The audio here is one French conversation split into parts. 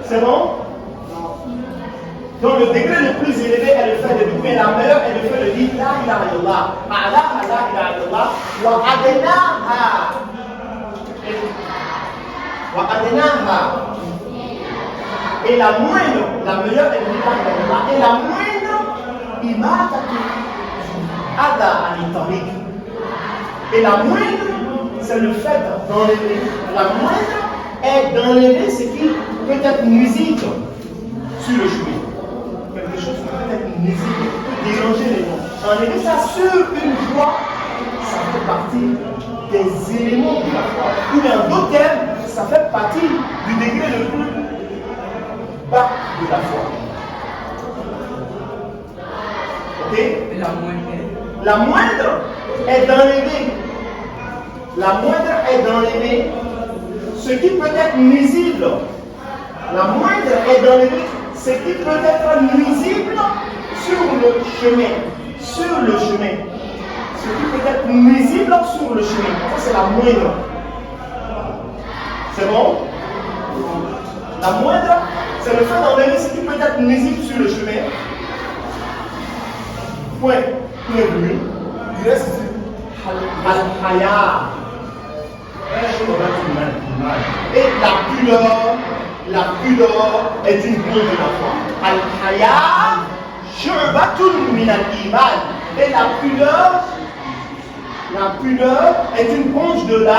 C'est bon? Donc le degré le plus élevé est le fait de mais la meilleure est le fait de dire la ilaha illallah. Ala la ilaha illallah. Wa adenaha. Wa adenaha. Et la moindre, la meilleure est de dire la ilaha illallah. Et la moindre, imatatu ada al-tariq. Et la moindre, c'est le fait d'enlever. La moindre est d'enlever ce qui peut être nuisible sur le chemin. Quelque chose qui peut être nuisible, déranger les gens. Enlever ça sur une voie, ça fait partie des éléments de la foi. Ou en d'autres termes, ça fait partie du degré le plus bas de la foi. Ok? Et la moindre? La moindre est d'enlever. La moindre est d'enlever ce qui peut être nuisible. La moindre est d'enlever ce qui peut être nuisible sur le chemin. Sur le chemin. Ce qui peut être nuisible sur le chemin. Ça, c'est la moindre. C'est bon? La moindre, c'est le fait d'enlever ce qui peut être nuisible sur le chemin. Point. Point bleu. Il reste Al-Haya. Et la pudeur est une branche de la foi. Al-Haya, Shu'batun min al-Iman. Et la pudeur est une branche de la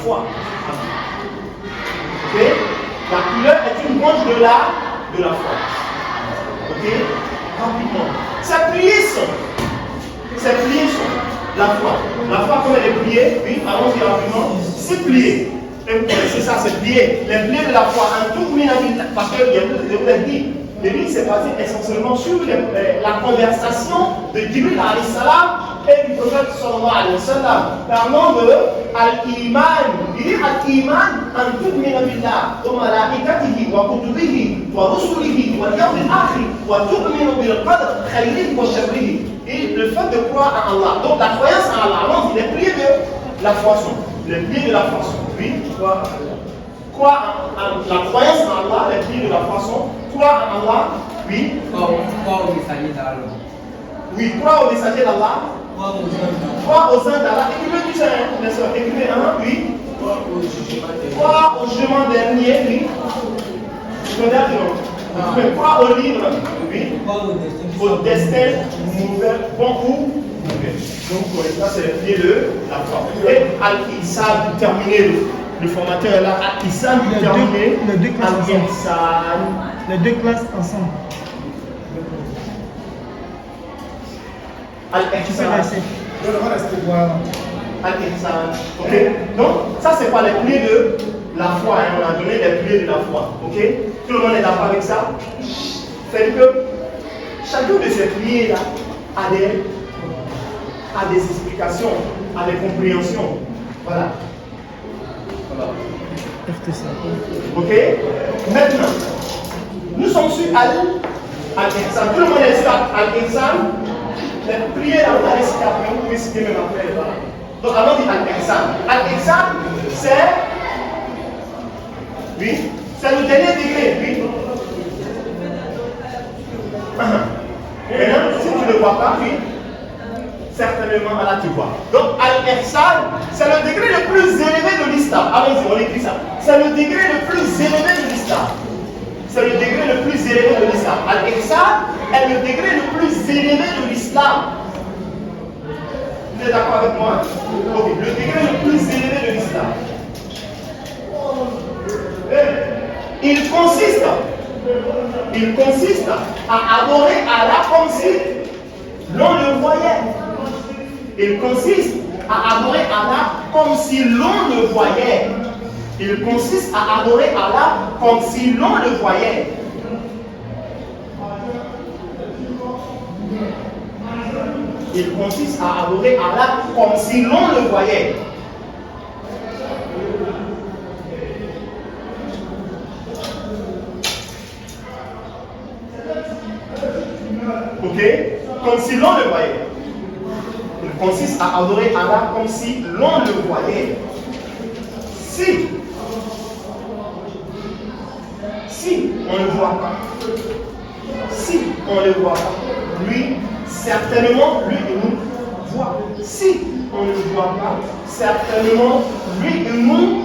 foi. Ok? La pudeur est une branche de la foi. Ok? Rapidement. Ces pliés sont la foi. La foi, comme elle est pliée, oui, allons-y rapidement. C'est plié. Et vous connaissez ça, c'est plié. Les pliés de la foi, un tout parce que je vous l'ai dit, le livre s'est basé essentiellement sur la conversation de Jibril alayhi salam et du prophète sallallahu alayhi wa sallam. Parlons de Al-Iman. Il dit Al-Iman en tu'mina billah wa malaikatihi wa kutubihi wa rusulihi wa al-yawmil akhir wa tu'minu bil qadr khayrihi wa sharrihi. Et le fait de croire à Allah. Donc la croyance à Allah, les pliés de la foi sont. Les pliés de la foi sont. Oui, croire à la croyance en Allah, les pliés de la foi sont. Croire en Allah, oui. Croire au messager d'Allah. Oui, croire au messager d'Allah. Croire aux anges d'Allah. Écrivez tout ça, bien sûr. Écrivez un, oui. Croire au jugement dernier, oui. Croire au livre, oui. Au destin mauvais, bon ou mauvais. Donc, ça, c'est le pied de la foi. Et Al-Ihsan, terminé, le formateur est là. Al-Ihsan, terminé. Les deux classes ensemble. Al-Ihsan. Al-Ihsan. Ok? Donc, ça, c'est pas les pliés de la foi. Hein. On a donné les pliés de la foi. Ok? Tout le monde est d'accord avec ça? C'est que chacun de ces pliés-là a des explications, a des compréhensions. Voilà. Ok? Maintenant, nous sommes sur Al-Ihsan. Tout le monde est sur Al-Ihsan. Les prières, on a récité après, vous pouvez citer même après. Voilà. Donc, allons dire Al-Ihsan. Al-Ihsan, c'est. Oui, c'est le dernier degré. Oui. Maintenant, si tu ne le vois pas, oui. Certainement, là tu vois. Donc, Al-Ihsan, c'est le degré le plus élevé de l'islam. Allons-y, on écrit ça. C'est le degré le plus élevé de l'islam. C'est le degré le plus élevé de l'islam. Al-Ihsan est le degré le plus élevé de l'islam. Vous êtes d'accord avec moi? Ok, le degré le plus élevé de l'islam. Il consiste à adorer Allah comme si l'on le voyait. Il consiste à adorer Allah comme si l'on le voyait. Il consiste à adorer Allah comme si l'on le voyait. Il consiste à adorer Allah comme si l'on le voyait. Ok? Comme si l'on le voyait. Il consiste à adorer Allah comme si l'on le voyait. Si on ne le voit pas. Si on ne le voit pas, lui, certainement, lui, il nous voit. Si on ne le voit pas, certainement, lui, il nous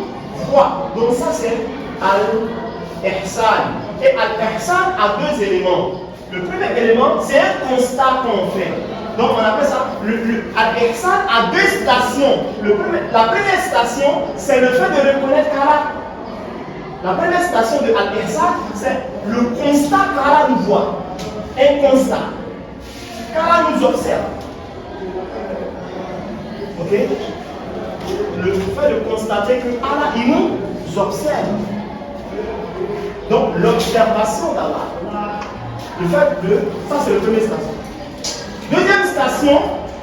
voit. Donc ça, c'est Al-Ihsan. Et Al-Ihsan a deux éléments. Le premier élément, c'est un constat qu'on fait. Donc on appelle ça, Al-Ihsan a deux stations. La première station, c'est le fait de reconnaître qu'Allah. La première station de Al-Ihsan, c'est le constat qu'Allah nous voit. Un constat. Qu'Allah nous observe. Ok? Le fait de constater que Allah, il nous observe. Donc l'observation d'Allah. Le fait de. Ça, c'est la première station. Deuxième station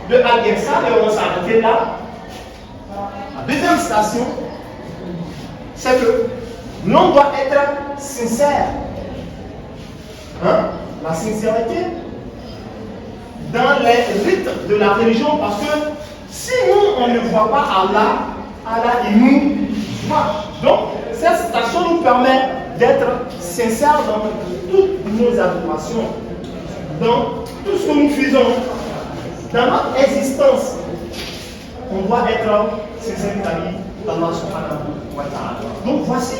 de Al-Ihsan, et on va s'arrêter là. La deuxième station, c'est que l'on doit être sincère. Hein? La sincérité dans les rites de la religion, parce que si nous, on ne voit pas Allah, Allah, il nous voit. Donc, cette station nous permet d'être sincères dans toutes nos adorations, dans tout ce que nous faisons, dans notre existence. On doit être sincère vis-à-vis d'Allah subhanahu wa ta'ala. Donc, voici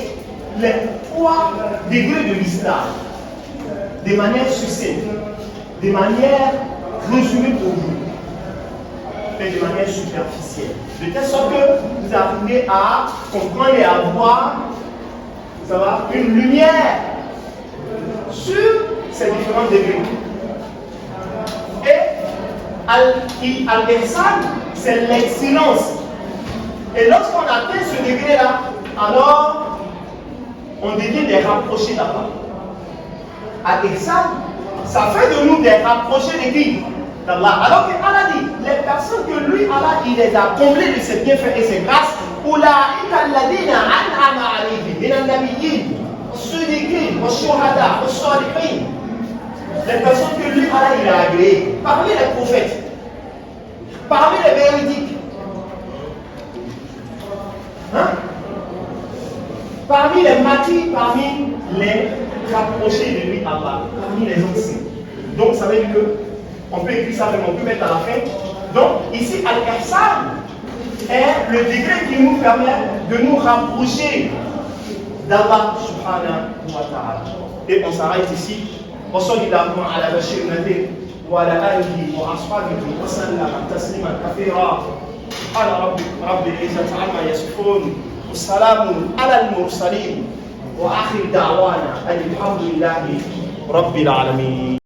les 3 degrés de l'islam, de manière succincte, de manière résumée pour vous, mais de manière superficielle. De telle sorte que vous arrivez à comprendre et à voir, ça va, une lumière sur ces différents degrés. Et Al-Ihsan, c'est l'excellence. Et lorsqu'on atteint ce degré-là, alors on devient des rapprochés là-bas. Al-Ihsan, ça fait de nous des rapprochés de qui? d'Allah. Alors qu'Allah dit, les personnes que lui, Allah, il les a comblées de ses bienfaits et ses grâces, أولئك الذين أنعم عليهم من النبيين والصديقين والشهداء والصالحين. Les personnes que lui, Allah, il a agréées, parmi les prophètes, parmi les véridiques, hein? Parmi les martyrs, parmi les rapprochés de lui, Allah, parmi les anciens. Donc ça veut dire que on peut écrire ça, mais on peut mettre à la fin. Donc ici, Al-Ihsan est le degré qui nous permet de nous rapprocher d'Allah subhanahu wa ta'ala. Et on s'arrête ici. وصلى اللهم على بشير النذير وعلى اله واصحابه وسلم تسليما كثيرا. سبحان رب العزه عما يصفون والسلام على المرسلين واخر دعوانا ان الحمد لله رب العالمين.